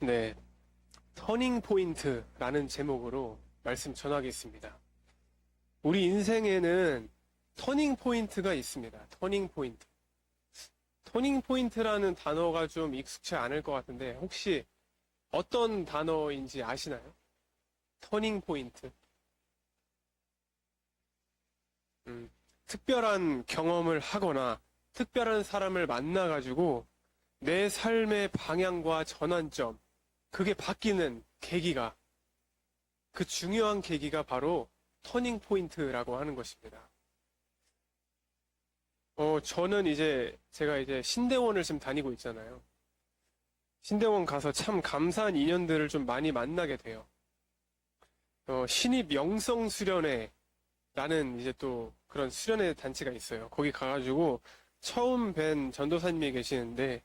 네, 터닝 포인트라는 제목으로 말씀 전하겠습니다. 우리 인생에는 터닝 포인트가 있습니다. 터닝 포인트. 터닝 포인트라는 단어가 좀 익숙치 않을 것 같은데 혹시 어떤 단어인지 아시나요? 터닝 포인트. 특별한 경험을 하거나 특별한 사람을 만나가지고 내 삶의 방향과 전환점, 그게 바뀌는 계기가, 그 중요한 계기가 바로 터닝 포인트라고 하는 것입니다. 저는 제가 신대원을 지금 다니고 있잖아요. 신대원 가서 참 감사한 인연들을 좀 많이 만나게 돼요. 신입 영성 수련회라는 또 그런 수련회 단체가 있어요. 거기 가가지고 처음 뵌 전도사님이 계시는데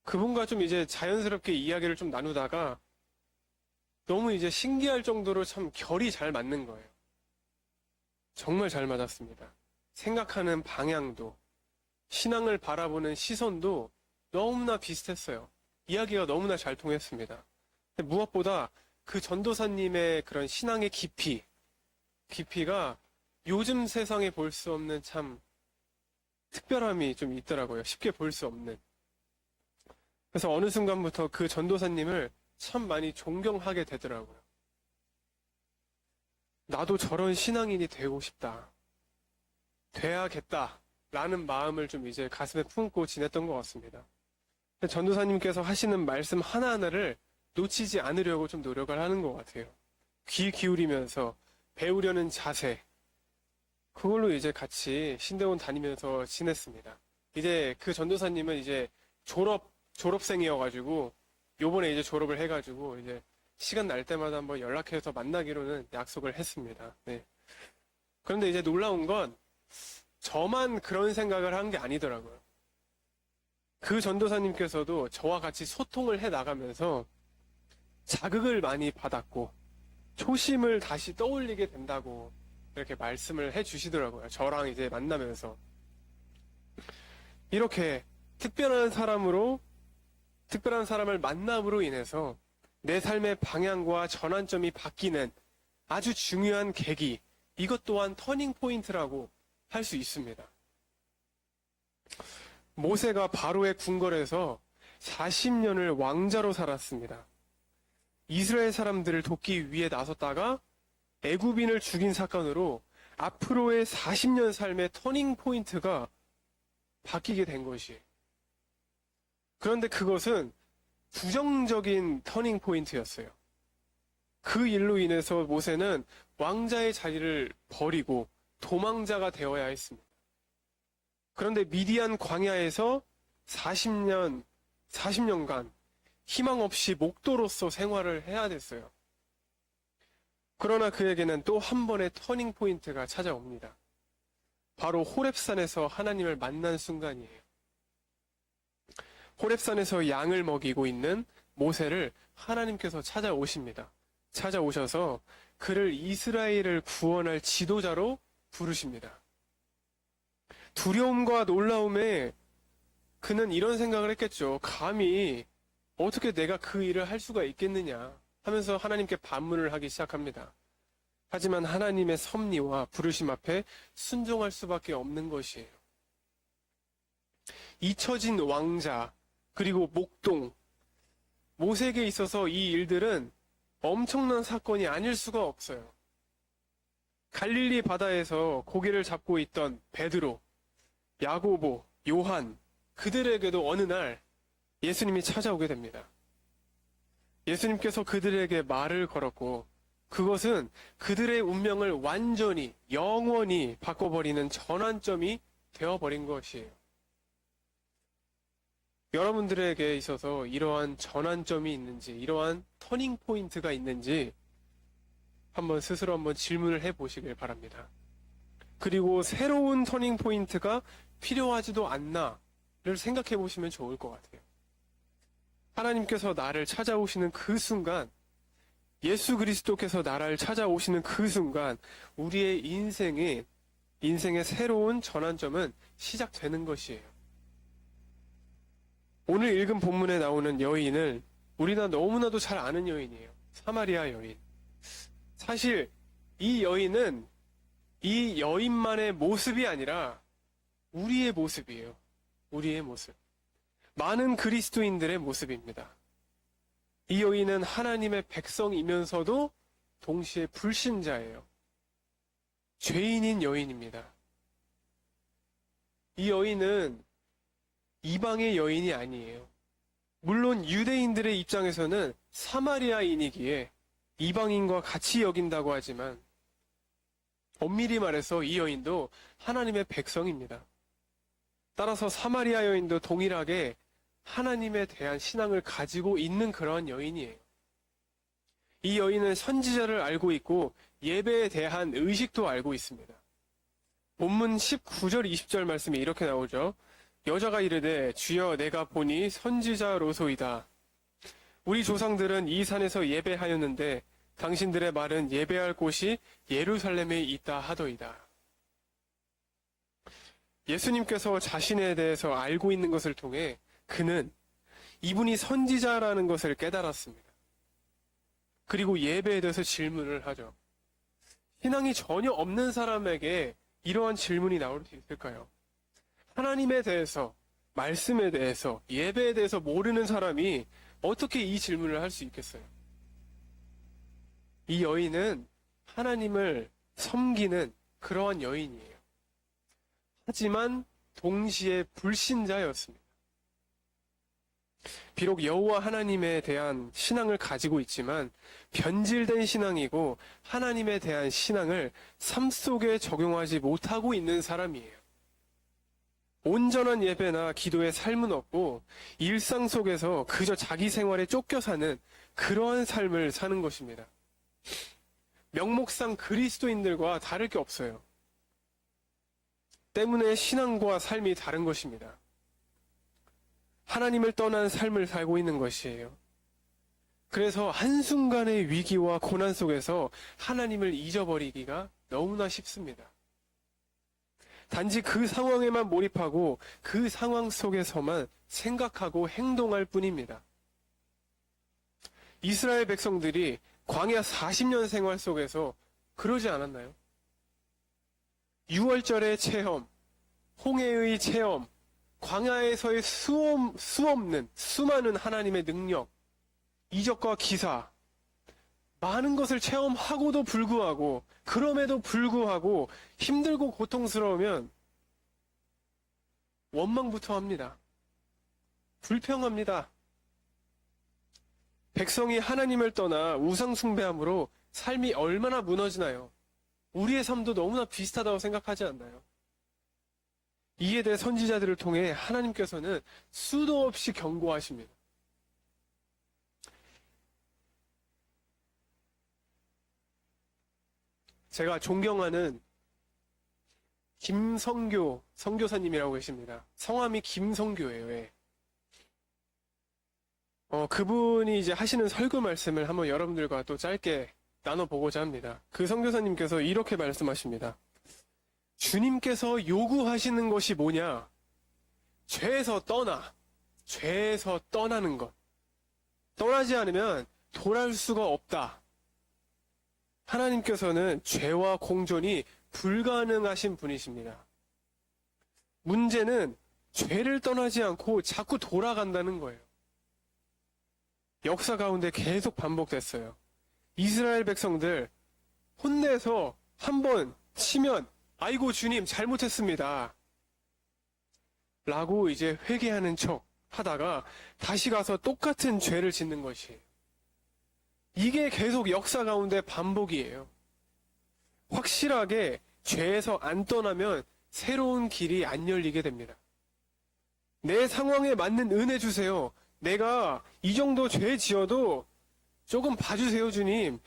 그분과 좀 자연스럽게 이야기를 좀 나누다가 너무 신기할 정도로 참 결이 잘 맞는 거예요. 정말 잘 맞았습니다. 생각하는 방향도, 신앙을 바라보는 시선도 너무나 비슷했어요. 이야기가 너무나 잘 통했습니다. 근데 무엇보다 그 전도사님의 그런 신앙의 깊이가 요즘 세상에 볼 수 없는 참 특별함이 좀 있더라고요. 쉽게 볼 수 없는. 그래서 어느 순간부터 그 전도사님을 참 많이 존경하게 되더라고요. 나도 저런 신앙인이 되고 싶다. 돼야겠다. 라는 마음을 좀 가슴에 품고 지냈던 것 같습니다. 전도사님께서 하시는 말씀 하나하나를 놓치지 않으려고 좀 노력을 하는 것 같아요. 귀 기울이면서 배우려는 자세. 그걸로 같이 신대원 다니면서 지냈습니다. 그 전도사님은 졸업생이어가지고 요번에 졸업을 해가지고 시간 날 때마다 한번 연락해서 만나기로는 약속을 했습니다. 네. 그런데 놀라운 건 저만 그런 생각을 한 게 아니더라고요. 그 전도사님께서도 저와 같이 소통을 해 나가면서 자극을 많이 받았고 초심을 다시 떠올리게 된다고 이렇게 말씀을 해 주시더라고요. 저랑 만나면서 이렇게 특별한 사람을 만남으로 인해서 내 삶의 방향과 전환점이 바뀌는 아주 중요한 계기, 이것 또한 터닝 포인트라고 할 수 있습니다. 모세가 바로의 궁궐에서 40년을 왕자로 살았습니다. 이스라엘 사람들을 돕기 위해 나섰다가 애굽인을 죽인 사건으로 앞으로의 40년 삶의 터닝 포인트가 바뀌게 된 것이에요. 그런데 그것은 부정적인 터닝 포인트였어요. 그 일로 인해서 모세는 왕자의 자리를 버리고 도망자가 되어야 했습니다. 그런데 미디안 광야에서 40년간 희망 없이 목도로서 생활을 해야 됐어요. 그러나 그에게는 또 한 번의 터닝 포인트가 찾아옵니다. 바로 호렙산에서 하나님을 만난 순간이에요. 호렙산에서 양을 먹이고 있는 모세를 하나님께서 찾아오십니다. 찾아오셔서 그를 이스라엘을 구원할 지도자로 부르십니다. 두려움과 놀라움에 그는 이런 생각을 했겠죠. 감히 어떻게 내가 그 일을 할 수가 있겠느냐 하면서 하나님께 반문을 하기 시작합니다. 하지만 하나님의 섭리와 부르심 앞에 순종할 수밖에 없는 것이에요. 잊혀진 왕자, 그리고 목동, 모세에게 있어서 이 일들은 엄청난 사건이 아닐 수가 없어요. 갈릴리 바다에서 고기를 잡고 있던 베드로, 야고보, 요한, 그들에게도 어느 날 예수님이 찾아오게 됩니다. 예수님께서 그들에게 말을 걸었고 그것은 그들의 운명을 완전히, 영원히 바꿔버리는 전환점이 되어버린 것이에요. 여러분들에게 있어서 이러한 전환점이 있는지, 이러한 터닝 포인트가 있는지 스스로 한번 질문을 해보시길 바랍니다. 그리고 새로운 터닝 포인트가 필요하지도 않나를 생각해 보시면 좋을 것 같아요. 하나님께서 나를 찾아오시는 그 순간, 예수 그리스도께서 나를 찾아오시는 그 순간 우리의 인생의 새로운 전환점은 시작되는 것이에요. 오늘 읽은 본문에 나오는 여인을 우리나 너무나도 잘 아는 여인이에요. 사마리아 여인. 사실 이 여인은 이 여인만의 모습이 아니라 우리의 모습이에요. 우리의 모습. 많은 그리스도인들의 모습입니다. 이 여인은 하나님의 백성이면서도 동시에 불신자예요. 죄인인 여인입니다. 이 여인은 이방의 여인이 아니에요. 물론 유대인들의 입장에서는 사마리아인이기에 이방인과 같이 여긴다고 하지만 엄밀히 말해서 이 여인도 하나님의 백성입니다. 따라서 사마리아 여인도 동일하게 하나님에 대한 신앙을 가지고 있는 그러한 여인이에요. 이 여인은 선지자를 알고 있고 예배에 대한 의식도 알고 있습니다. 본문 19절 20절 말씀이 이렇게 나오죠. 여자가 이르되 주여 내가 보니 선지자로소이다. 우리 조상들은 이 산에서 예배하였는데 당신들의 말은 예배할 곳이 예루살렘에 있다 하더이다. 예수님께서 자신에 대해서 알고 있는 것을 통해 그는 이분이 선지자라는 것을 깨달았습니다. 그리고 예배에 대해서 질문을 하죠. 신앙이 전혀 없는 사람에게 이러한 질문이 나올 수 있을까요? 하나님에 대해서, 말씀에 대해서, 예배에 대해서 모르는 사람이 어떻게 이 질문을 할 수 있겠어요? 이 여인은 하나님을 섬기는 그러한 여인이에요. 하지만 동시에 불신자였습니다. 비록 여호와 하나님에 대한 신앙을 가지고 있지만 변질된 신앙이고 하나님에 대한 신앙을 삶 속에 적용하지 못하고 있는 사람이에요. 온전한 예배나 기도의 삶은 없고 일상 속에서 그저 자기 생활에 쫓겨 사는 그러한 삶을 사는 것입니다. 명목상 그리스도인들과 다를 게 없어요. 때문에 신앙과 삶이 다른 것입니다. 하나님을 떠난 삶을 살고 있는 것이에요. 그래서 한순간의 위기와 고난 속에서 하나님을 잊어버리기가 너무나 쉽습니다. 단지 그 상황에만 몰입하고 그 상황 속에서만 생각하고 행동할 뿐입니다. 이스라엘 백성들이 광야 40년 생활 속에서 그러지 않았나요? 6월절의 체험, 홍해의 체험, 광야에서의 수없는 수많은 하나님의 능력, 이적과 기사, 많은 것을 체험하고도 불구하고 그럼에도 불구하고 힘들고 고통스러우면 원망부터 합니다. 불평합니다. 백성이 하나님을 떠나 우상 숭배함으로 삶이 얼마나 무너지나요? 우리의 삶도 너무나 비슷하다고 생각하지 않나요? 이에 대해 선지자들을 통해 하나님께서는 수도 없이 경고하십니다. 제가 존경하는 김성교 선교사님이라고 계십니다. 성함이 김성교예요. 예. 그분이 이제 하시는 설교 말씀을 한번 여러분들과 또 짧게 나눠보고자 합니다. 그 선교사님께서 이렇게 말씀하십니다. 주님께서 요구하시는 것이 뭐냐? 죄에서 떠나는 것. 떠나지 않으면 돌아올 수가 없다. 하나님께서는 죄와 공존이 불가능하신 분이십니다. 문제는 죄를 떠나지 않고 자꾸 돌아간다는 거예요. 역사 가운데 계속 반복됐어요. 이스라엘 백성들 혼내서 한번 치면 아이고 주님 잘못했습니다. 라고 이제 회개하는 척 하다가 다시 가서 똑같은 죄를 짓는 것이에요. 이게 계속 역사 가운데 반복이에요. 확실하게 죄에서 안 떠나면 새로운 길이 안 열리게 됩니다. 내 상황에 맞는 은혜 주세요. 내가 이 정도 죄 지어도 조금 봐주세요, 주님.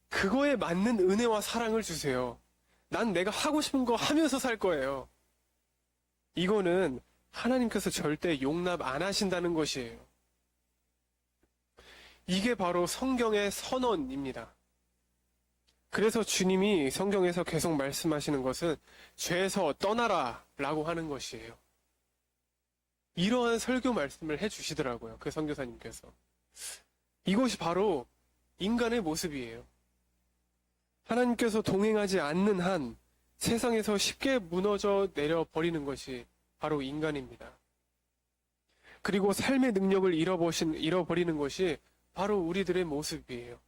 그거에 맞는 은혜와 사랑을 주세요. 난 내가 하고 싶은 거 하면서 살 거예요. 이거는 하나님께서 절대 용납 안 하신다는 것이에요. 이게 바로 성경의 선언입니다. 그래서 주님이 성경에서 계속 말씀하시는 것은 죄에서 떠나라 라고 하는 것이에요. 이러한 설교 말씀을 해주시더라고요. 그 선교사님께서. 이것이 바로 인간의 모습이에요. 하나님께서 동행하지 않는 한 세상에서 쉽게 무너져 내려버리는 것이 바로 인간입니다. 그리고 삶의 능력을 잃어버리는 것이 바로 우리들의 모습이에요.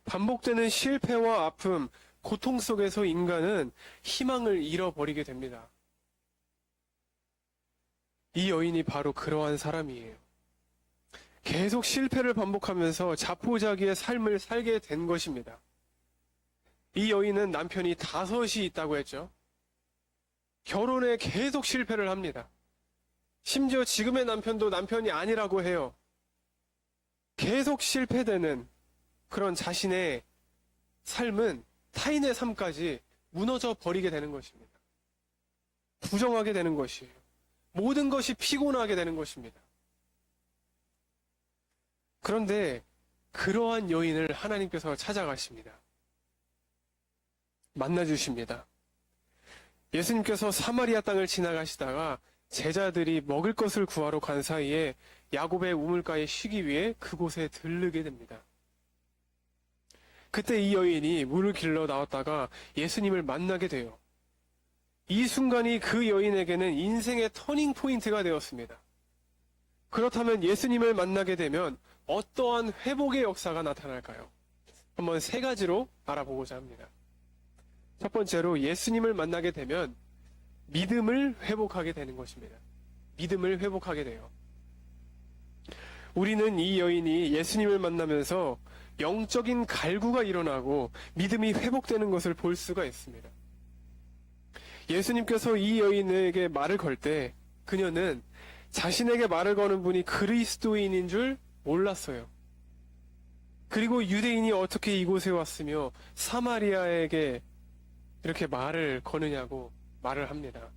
반복되는 실패와 아픔, 고통 속에서 인간은 희망을 잃어버리게 됩니다. 이 여인이 바로 그러한 사람이에요. 계속 실패를 반복하면서 자포자기의 삶을 살게 된 것입니다. 이 여인은 남편이 5이 있다고 했죠. 결혼에 계속 실패를 합니다. 심지어 지금의 남편도 남편이 아니라고 해요. 계속 실패되는 그런 자신의 삶은 타인의 삶까지 무너져 버리게 되는 것입니다. 부정하게 되는 것이에요. 모든 것이 피곤하게 되는 것입니다. 그런데 그러한 여인을 하나님께서 찾아가십니다. 만나주십니다. 예수님께서 사마리아 땅을 지나가시다가 제자들이 먹을 것을 구하러 간 사이에 야곱의 우물가에 쉬기 위해 그곳에 들르게 됩니다. 그때 이 여인이 물을 길러 나왔다가 예수님을 만나게 돼요. 이 순간이 그 여인에게는 인생의 터닝 포인트가 되었습니다. 그렇다면 예수님을 만나게 되면 어떠한 회복의 역사가 나타날까요? 한번 3가지로 알아보고자 합니다. 첫 번째로 예수님을 만나게 되면 믿음을 회복하게 되는 것입니다. 믿음을 회복하게 돼요. 우리는 이 여인이 예수님을 만나면서 영적인 갈구가 일어나고 믿음이 회복되는 것을 볼 수가 있습니다. 예수님께서 이 여인에게 말을 걸 때 그녀는 자신에게 말을 거는 분이 그리스도인인 줄 몰랐어요. 그리고 유대인이 어떻게 이곳에 왔으며 사마리아에게 이렇게 말을 거느냐고 말을 합니다.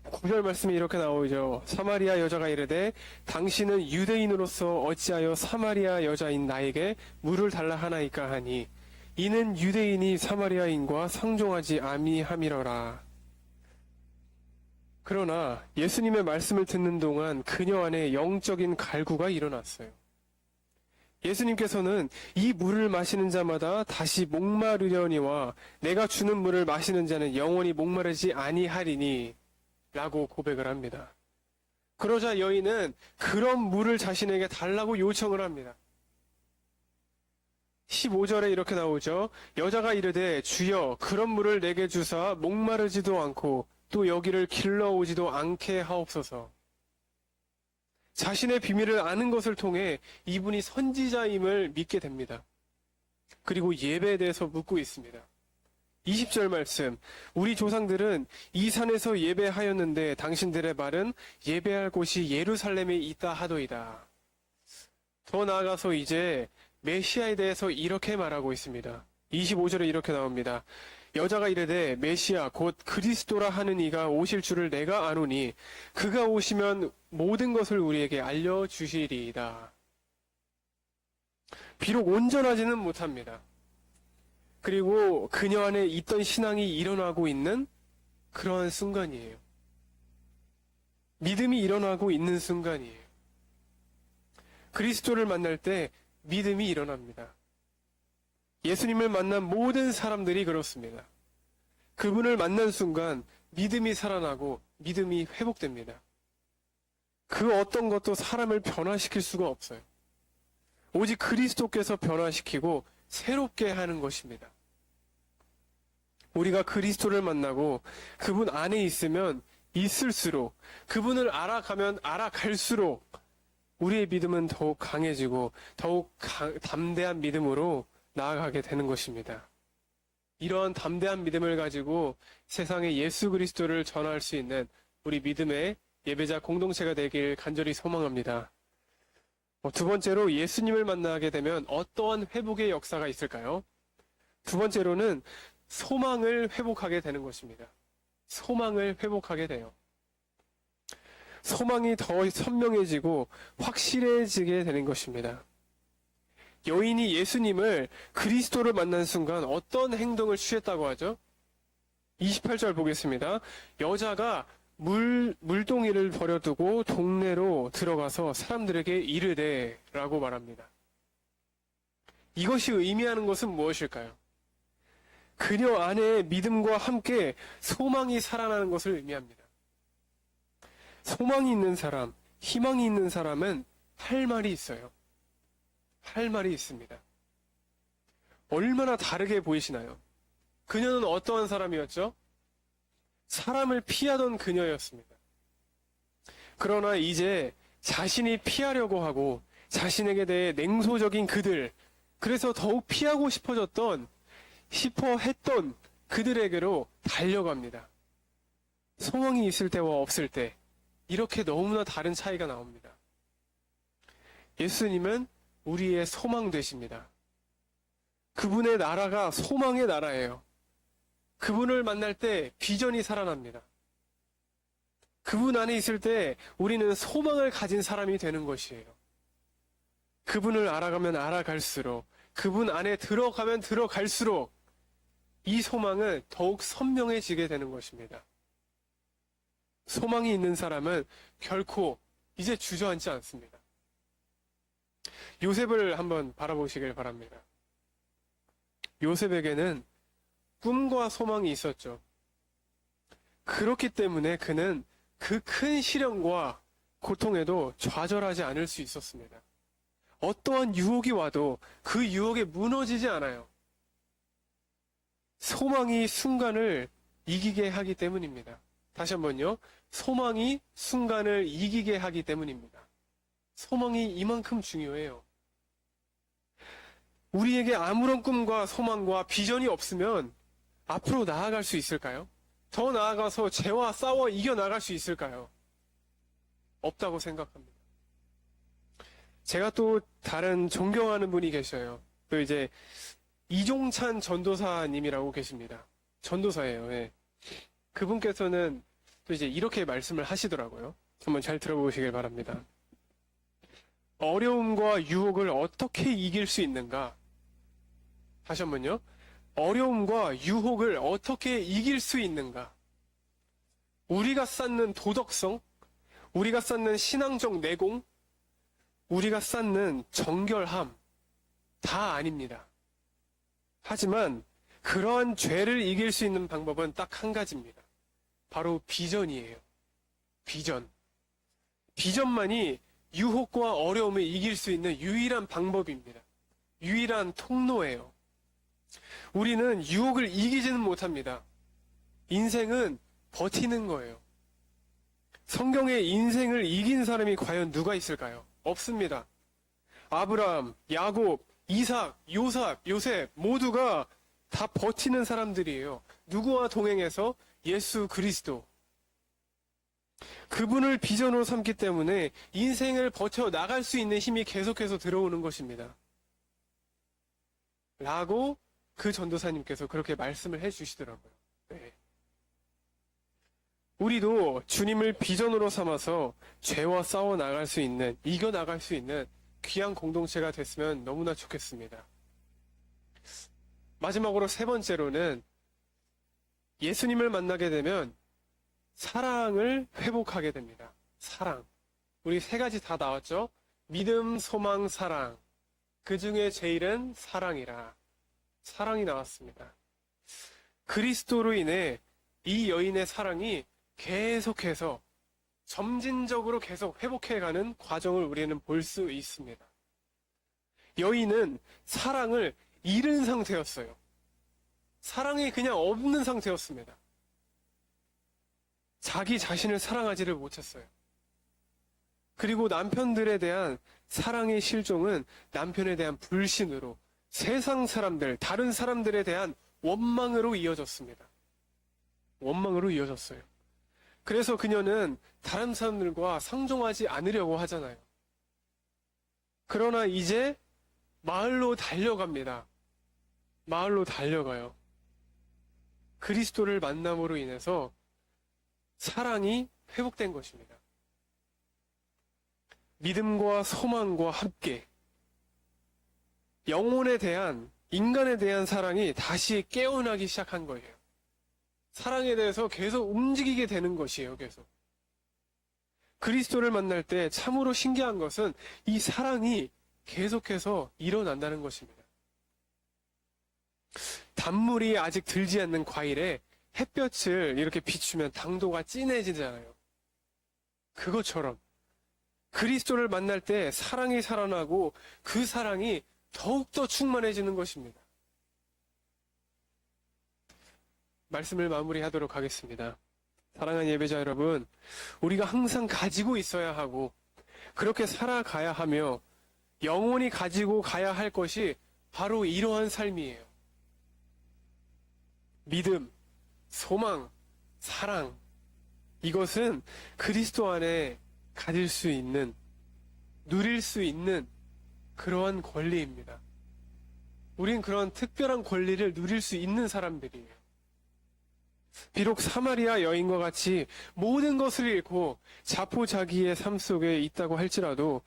9절 말씀이 이렇게 나오죠. 사마리아 여자가 이르되 당신은 유대인으로서 어찌하여 사마리아 여자인 나에게 물을 달라 하나이까 하니 이는 유대인이 사마리아인과 상종하지 아니함이러라. 그러나 예수님의 말씀을 듣는 동안 그녀 안에 영적인 갈구가 일어났어요. 예수님께서는 이 물을 마시는 자마다 다시 목마르려니와 내가 주는 물을 마시는 자는 영원히 목마르지 아니하리니 라고 고백을 합니다. 그러자 여인은 그런 물을 자신에게 달라고 요청을 합니다. 15절에 이렇게 나오죠. 여자가 이르되 주여 그런 물을 내게 주사 목마르지도 않고 또 여기를 길러오지도 않게 하옵소서. 자신의 비밀을 아는 것을 통해 이분이 선지자임을 믿게 됩니다. 그리고 예배에 대해서 묻고 있습니다. 20절 말씀, 우리 조상들은 이 산에서 예배하였는데 당신들의 말은 예배할 곳이 예루살렘에 있다 하도이다. 더 나아가서 이제 메시아에 대해서 이렇게 말하고 있습니다. 25절에 이렇게 나옵니다. 여자가 이르되 메시아 곧 그리스도라 하는 이가 오실 줄을 내가 아노니 그가 오시면 모든 것을 우리에게 알려주시리이다. 비록 온전하지는 못합니다. 그리고 그녀 안에 있던 신앙이 일어나고 있는 그러한 순간이에요. 믿음이 일어나고 있는 순간이에요. 그리스도를 만날 때 믿음이 일어납니다. 예수님을 만난 모든 사람들이 그렇습니다. 그분을 만난 순간 믿음이 살아나고 믿음이 회복됩니다. 그 어떤 것도 사람을 변화시킬 수가 없어요. 오직 그리스도께서 변화시키고 새롭게 하는 것입니다. 우리가 그리스도를 만나고 그분 안에 있으면 있을수록 그분을 알아가면 알아갈수록 우리의 믿음은 더욱 강해지고 더욱 담대한 믿음으로 나아가게 되는 것입니다. 이러한 담대한 믿음을 가지고 세상에 예수 그리스도를 전할 수 있는 우리 믿음의 예배자 공동체가 되길 간절히 소망합니다. 두 번째로 예수님을 만나게 되면 어떠한 회복의 역사가 있을까요? 두 번째로는 소망을 회복하게 되는 것입니다. 소망을 회복하게 돼요. 소망이 더 선명해지고 확실해지게 되는 것입니다. 여인이 예수님을 그리스도를 만난 순간 어떤 행동을 취했다고 하죠? 28절 보겠습니다. 여자가 물동이를 버려두고 동네로 들어가서 사람들에게 이르되 라고 말합니다. 이것이 의미하는 것은 무엇일까요? 그녀 안에 믿음과 함께 소망이 살아나는 것을 의미합니다. 소망이 있는 사람, 희망이 있는 사람은 할 말이 있어요. 할 말이 있습니다. 얼마나 다르게 보이시나요? 그녀는 어떠한 사람이었죠? 사람을 피하던 그녀였습니다. 그러나 이제 자신이 피하려고 하고 자신에게 대해 냉소적인 그들, 그래서 더욱 피하고 싶어 했던 그들에게로 달려갑니다. 소망이 있을 때와 없을 때 이렇게 너무나 다른 차이가 나옵니다. 예수님은 우리의 소망 되십니다. 그분의 나라가 소망의 나라예요. 그분을 만날 때 비전이 살아납니다. 그분 안에 있을 때 우리는 소망을 가진 사람이 되는 것이에요. 그분을 알아가면 알아갈수록, 그분 안에 들어가면 들어갈수록 이 소망은 더욱 선명해지게 되는 것입니다. 소망이 있는 사람은 결코 이제 주저앉지 않습니다. 요셉을 한번 바라보시길 바랍니다. 요셉에게는 꿈과 소망이 있었죠. 그렇기 때문에 그는 그 큰 시련과 고통에도 좌절하지 않을 수 있었습니다. 어떠한 유혹이 와도 그 유혹에 무너지지 않아요. 소망이 순간을 이기게 하기 때문입니다. 다시 한번요. 소망이 순간을 이기게 하기 때문입니다. 소망이 이만큼 중요해요. 우리에게 아무런 꿈과 소망과 비전이 없으면 앞으로 나아갈 수 있을까요? 더 나아가서 죄와 싸워 이겨나갈 수 있을까요? 없다고 생각합니다. 제가 또 다른 존경하는 분이 계셔요. 또 이제 이종찬 전도사님이라고 계십니다. 전도사예요. 예. 그분께서는 또 이제 이렇게 말씀을 하시더라고요. 한번 잘 들어보시길 바랍니다. 어려움과 유혹을 어떻게 이길 수 있는가? 다시 한번요. 어려움과 유혹을 어떻게 이길 수 있는가? 우리가 쌓는 도덕성, 우리가 쌓는 신앙적 내공, 우리가 쌓는 정결함, 다 아닙니다. 하지만 그러한 죄를 이길 수 있는 방법은 딱 한 가지입니다. 바로 비전이에요. 비전. 비전만이 유혹과 어려움을 이길 수 있는 유일한 방법입니다. 유일한 통로예요. 우리는 유혹을 이기지는 못합니다. 인생은 버티는 거예요. 성경에 인생을 이긴 사람이 과연 누가 있을까요? 없습니다. 아브라함, 야곱, 이삭, 요셉 모두가 다 버티는 사람들이에요. 누구와 동행해서? 예수 그리스도. 그분을 비전으로 삼기 때문에 인생을 버텨 나갈 수 있는 힘이 계속해서 들어오는 것입니다. 라고 그 전도사님께서 그렇게 말씀을 해주시더라고요. 네. 우리도 주님을 비전으로 삼아서 죄와 싸워 나갈 수 있는, 이겨 나갈 수 있는 귀한 공동체가 됐으면 너무나 좋겠습니다. 마지막으로 세 번째로는 예수님을 만나게 되면 사랑을 회복하게 됩니다. 사랑. 우리 세 가지 다 나왔죠? 믿음, 소망, 사랑. 그 중에 제일은 사랑이라. 사랑이 나왔습니다. 그리스도로 인해 이 여인의 사랑이 계속해서 점진적으로 계속 회복해가는 과정을 우리는 볼 수 있습니다. 여인은 사랑을 잃은 상태였어요. 사랑이 그냥 없는 상태였습니다. 자기 자신을 사랑하지를 못했어요. 그리고 남편들에 대한 사랑의 실종은 남편에 대한 불신으로 세상 사람들, 다른 사람들에 대한 원망으로 이어졌습니다. 원망으로 이어졌어요. 그래서 그녀는 다른 사람들과 상종하지 않으려고 하잖아요. 그러나 이제 마을로 달려갑니다. 마을로 달려가요. 그리스도를 만남으로 인해서 사랑이 회복된 것입니다. 믿음과 소망과 함께 영혼에 대한, 인간에 대한 사랑이 다시 깨어나기 시작한 거예요. 사랑에 대해서 계속 움직이게 되는 것이에요, 계속. 그리스도를 만날 때 참으로 신기한 것은 이 사랑이 계속해서 일어난다는 것입니다. 단물이 아직 들지 않는 과일에 햇볕을 이렇게 비추면 당도가 진해지잖아요. 그것처럼 그리스도를 만날 때 사랑이 살아나고 그 사랑이 더욱더 충만해지는 것입니다. 말씀을 마무리하도록 하겠습니다. 사랑하는 예배자 여러분, 우리가 항상 가지고 있어야 하고 그렇게 살아가야 하며 영원히 가지고 가야 할 것이 바로 이러한 삶이에요. 믿음, 소망, 사랑, 이것은 그리스도 안에 가질 수 있는, 누릴 수 있는 그러한 권리입니다. 우린 그런 특별한 권리를 누릴 수 있는 사람들이에요. 비록 사마리아 여인과 같이 모든 것을 잃고 자포자기의 삶 속에 있다고 할지라도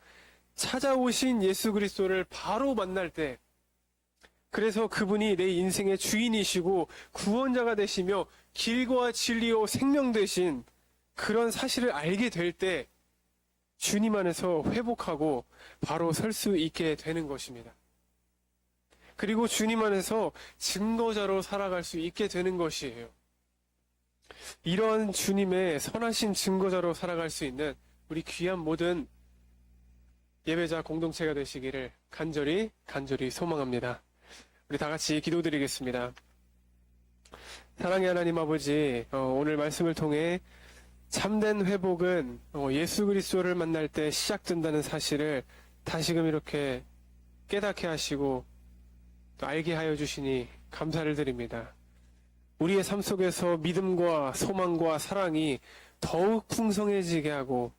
찾아오신 예수 그리스도를 바로 만날 때, 그래서 그분이 내 인생의 주인이시고 구원자가 되시며 길과 진리요 생명 되신 그런 사실을 알게 될 때 주님 안에서 회복하고 바로 설 수 있게 되는 것입니다. 그리고 주님 안에서 증거자로 살아갈 수 있게 되는 것이에요. 이런 주님의 선하신 증거자로 살아갈 수 있는 우리 귀한 모든 예배자 공동체가 되시기를 간절히 소망합니다. 우리 다 같이 기도드리겠습니다. 사랑의 하나님 아버지, 오늘 말씀을 통해 참된 회복은 예수 그리스도를 만날 때 시작된다는 사실을 다시금 이렇게 깨닫게 하시고 또 알게 하여 주시니 감사를 드립니다. 우리의 삶 속에서 믿음과 소망과 사랑이 더욱 풍성해지게 하고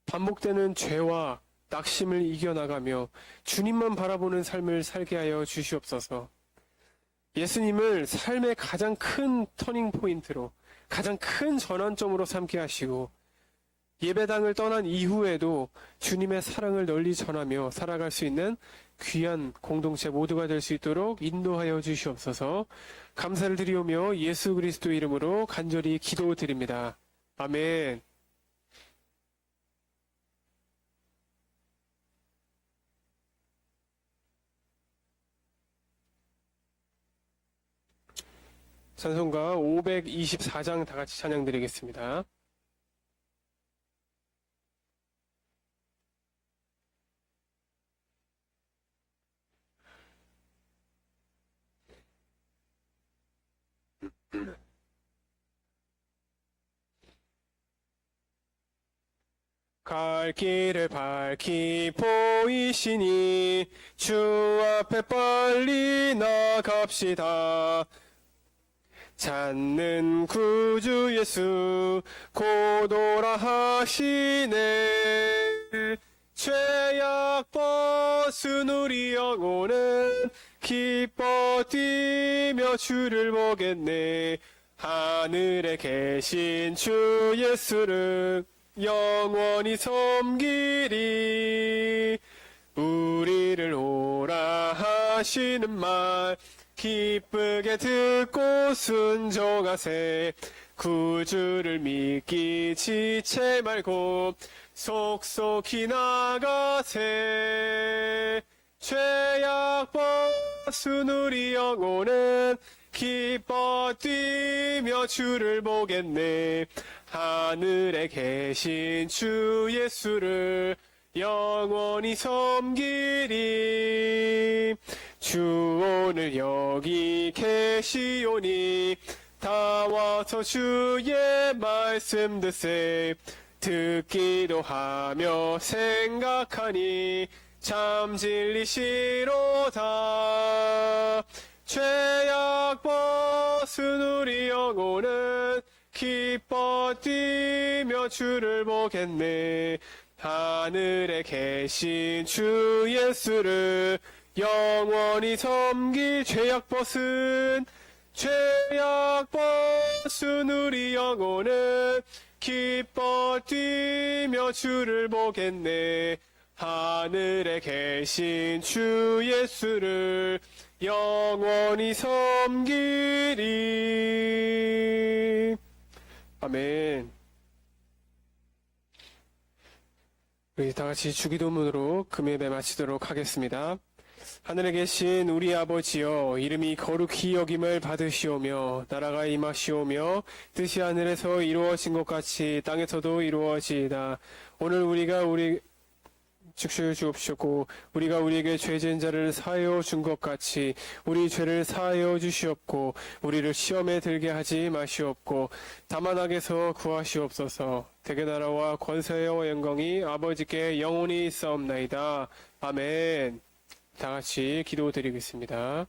반복되는 죄와 낙심을 이겨나가며 주님만 바라보는 삶을 살게 하여 주시옵소서. 예수님을 삶의 가장 큰 터닝 포인트로, 가장 큰 전환점으로 삼게 하시고 예배당을 떠난 이후에도 주님의 사랑을 널리 전하며 살아갈 수 있는 귀한 공동체 모두가 될 수 있도록 인도하여 주시옵소서. 감사를 드리오며 예수 그리스도 이름으로 간절히 기도드립니다. 아멘. 찬송가 524장 다 같이 찬양 드리겠습니다. 갈 길을 밝히 보이시니 주 앞에 빨리 나갑시다. 찾는 구주 예수 곧 오라 하시네. 죄악 벗은 우리 영혼은 기뻐 뛰며 주를 보겠네. 하늘에 계신 주 예수를 영원히 섬기리. 우리를 오라 하시는 말 기쁘게 듣고 순종하세. 구주를 믿기 지체 말고 속속히 나가세. 죄악 벗은 우리 영혼은 기뻐 뛰며 주를 보겠네. 하늘에 계신 주 예수를 영원히 섬기리. 주 오늘 여기 계시오니 다 와서 주의 말씀 듣세. 듣기도 하며 생각하니 참 진리시로다. 죄악 벗은 우리 영혼은 기뻐 뛰며 주를 보겠네. 하늘에 계신 주 예수를 영원히 섬길. 죄악 벗은 우리 영혼은 기뻐 뛰며 주를 보겠네. 하늘에 계신 주 예수를 영원히 섬기리. 아멘. 우리 다 같이 주기도문으로 금예배 마치도록 하겠습니다. 하늘에 계신 우리 아버지여, 이름이 거룩히 여김을 받으시오며 나라가 임하시오며 뜻이 하늘에서 이루어진 것 같이 땅에서도 이루어지이다. 오늘 우리가 축복해 주옵시고 우리가 우리에게 죄진 자를 사하여 준 것 같이 우리 죄를 사하여 주시옵고 우리를 시험에 들게 하지 마시옵고 다만 악에서 구하시옵소서. 대개 나라와 권세와 영광이 아버지께 영원히 있사옵나이다. 아멘. 다 같이 기도드리겠습니다.